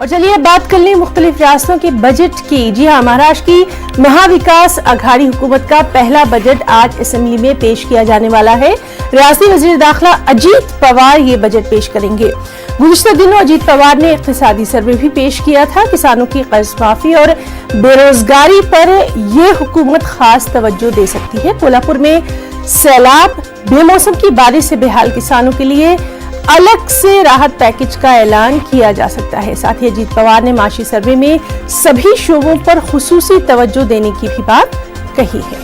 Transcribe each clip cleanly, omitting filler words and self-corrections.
और चलिए बात कर लें मुख्तलिफ रियासतों के बजट की। जी हाँ, महाराष्ट्र की महाविकास अघाड़ी हुकूमत का पहला बजट आज असेंबली में पेश किया जाने वाला है। रियासती वजीर दाखिला अजीत पवार ये बजट पेश करेंगे। गुज़िश्ता दिनों अजीत पवार ने इक्तिसादी सर्वे भी पेश किया था। किसानों की कर्ज माफी और बेरोजगारी पर यह हुकूमत खास तवज्जो दे सकती है। कोल्हापुर में सैलाब, बेमौसम की बारिश से बेहाल किसानों के लिए अलग से राहत पैकेज का ऐलान किया जा सकता है। साथ ही अजीत पवार ने माशी सर्वे में सभी शोबों पर खुसूसी तवज्जो देने की भी बात कही है।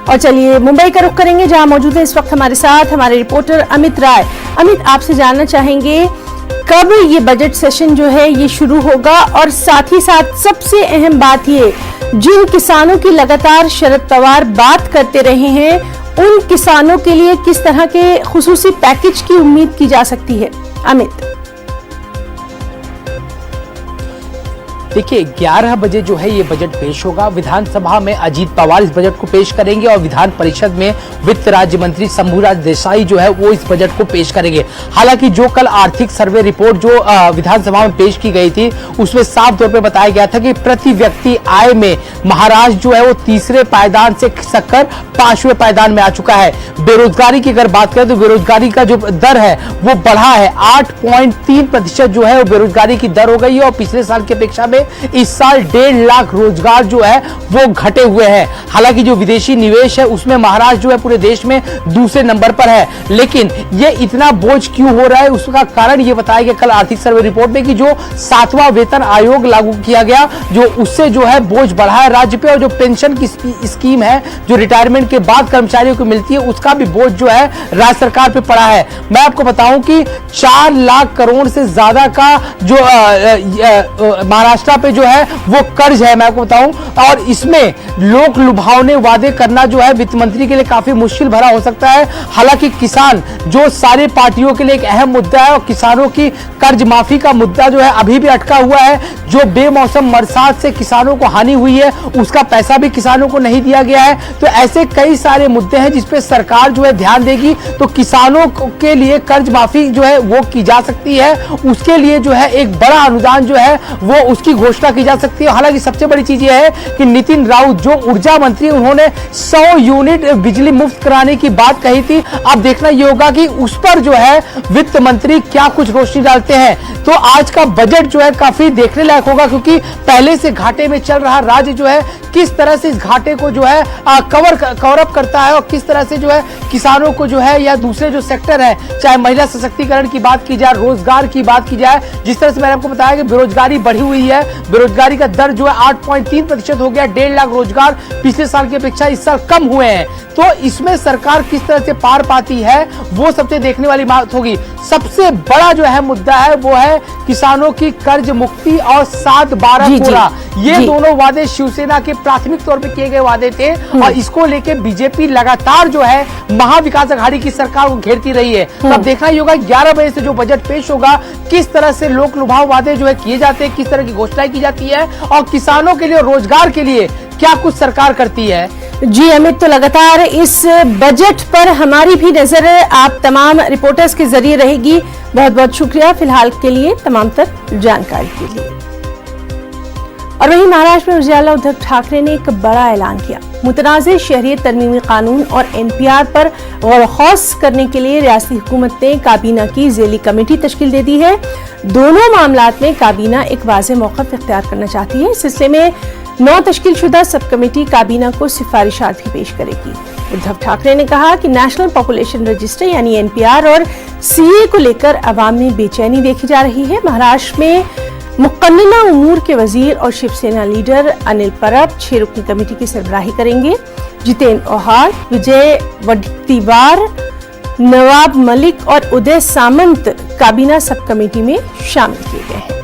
और चलिए मुंबई का रुख करेंगे, जहां मौजूद है इस वक्त हमारे साथ हमारे रिपोर्टर अमित राय। अमित, आपसे जानना चाहेंगे कब ये बजट सेशन जो है ये शुरू होगा, और साथ ही साथ सबसे अहम बात ये, जिन किसानों की लगातार शरद पवार बात करते रहे हैं, उन किसानों के लिए किस तरह के खुसूसी पैकेज की उम्मीद की जा सकती है? अमित, देखिए 11 बजे जो है ये बजट पेश होगा। विधानसभा में अजीत पवार इस बजट को पेश करेंगे और विधान परिषद में वित्त राज्य मंत्री शंभूराज देसाई जो है वो इस बजट को पेश करेंगे। हालांकि जो कल आर्थिक सर्वे रिपोर्ट जो विधानसभा में पेश की गई थी, उसमें साफ तौर पे बताया गया था कि प्रति व्यक्ति आय में महाराष्ट्र जो है वो तीसरे पायदान से खिसककर 5वें पायदान में आ चुका है। बेरोजगारी की अगर बात करें तो बेरोजगारी का जो दर है वो बढ़ा है। 8.3% जो है वो बेरोजगारी की दर हो गई है और पिछले साल की अपेक्षा में इस साल 1.5 लाख रोजगार जो है वो घटे हुए हैं। हालांकि जो विदेशी निवेश है उसमें महाराष्ट्र जो है पूरे देश में दूसरे नंबर पर है। लेकिन ये इतना बोझ क्यों हो रहा है, उसका कारण ये बताया गया कल आर्थिक सर्वे रिपोर्ट में कि जो 7वां वेतन आयोग लागू किया गया, जो उससे जो है बोझ बढ़ा है राज्य पे, और जो पेंशन की स्कीम है जो रिटायरमेंट के बाद कर्मचारियों को मिलती है, उसका भी बोझ जो है राज्य सरकार पे पड़ा है। मैं आपको बताऊं कि 4 लाख करोड़ से ज्यादा का जो महाराष्ट्र पे जो है वो कर्ज है, मैं आपको बताऊं, और इसमें लोक लुभावने वादे करना जो है वित्त मंत्री के लिए काफी मुश्किल भरा हो सकता है। हालांकि किसान जो सारी पार्टियों के लिए एक अहम मुद्दा है, और किसानों की कर्ज माफी का मुद्दा जो है अभी भी अटका हुआ है। जो बेमौसम बरसात से किसानों को हानि हुई है उसका पैसा भी किसानों को नहीं दिया गया है। तो ऐसे कई सारे मुद्दे हैं जिसपे सरकार जो है ध्यान देगी, तो किसानों के लिए कर्ज माफी जो है वो की जा सकती है। उसके लिए जो है एक बड़ा अनुदान जो है वो उसकी घोषणा की जा सकती है। हालांकि सबसे बड़ी चीज यह है कि नितिन राउत जो ऊर्जा मंत्री, उन्होंने 100 यूनिट बिजली मुफ्त कराने की बात कही थी। अब देखना यह होगा कि उस पर जो है वित्त मंत्री क्या कुछ रोशनी डालते हैं। तो आज का बजट जो है काफी देखने लायक होगा, क्योंकि पहले से घाटे में चल रहा राज्य जो है किस तरह से इस घाटे को जो है कवर अप करता है, और किस तरह से जो है किसानों को जो है या दूसरे जो सेक्टर है, चाहे महिला सशक्तिकरण की बात की जाए, रोजगार की बात की जाए, जिस तरह से मैंने आपको बताया कि बेरोजगारी बढ़ी हुई है, बेरोजगारी का दर जो है 8.3% हो गया। 1.5 लाख रोजगार पिछले साल की अपेक्षा इस साल कम हुए हैं। तो इसमें सरकार किस तरह से पार पाती है वो सबसे देखने वाली बात होगी। सबसे बड़ा जो है मुद्दा है वो है किसानों की कर्ज मुक्ति और 7/12 कोरा। ये दोनों वादे शिवसेना के प्राथमिक तौर पे किए गए वादे थे, और इसको लेके बीजेपी लगातार जो है महाविकास अघाड़ी की सरकार को घेरती रही है। तो अब देखना ही होगा 11 बजे से जो बजट पेश होगा किस तरह से लोक लुभाव वादे जो है किए जाते हैं, किस तरह की घोषणाएं की जाती है, और किसानों के लिए रोजगार के लिए क्या कुछ सरकार करती है। जी अमित, तो लगातार इस बजट पर हमारी भी नजर आप तमाम रिपोर्टर्स के जरिए रहेगी। बहुत बहुत शुक्रिया फिलहाल के लिए तमाम तक जानकारी के लिए। और वहीं महाराष्ट्र में वज़ीर आला उद्धव ठाकरे ने एक बड़ा ऐलान किया। मुतनाज़े शहरियत तरमीमी कानून और NPR पर गौर-व-ख़ौस करने के लिए रियासती हुकूमत ने काबीना की ज़ेली कमेटी तश्कील दे दी है। दोनों मामलात में काबीना एक वाज़ेह मौक़िफ़ इख्तियार करना चाहती है। इस सिलसिले में 9 तश्कीलशुदा सब कमेटी काबीना को सिफारिशात भी पेश करेगी। उद्धव ठाकरे ने कहा कि नेशनल पॉपुलेशन रजिस्टर यानी NPR और CA को लेकर अवाम में बेचैनी देखी जा रही है। महाराष्ट्र में मुक़न्नना उमूर के वजीर और शिवसेना लीडर अनिल परब 6 रुकनी कमेटी की सरबराही करेंगे। जितेंद्र ओहार, विजय वडेट्टीवार, नवाब मलिक और उदय सामंत काबीना सब कमेटी में शामिल किए गए हैं।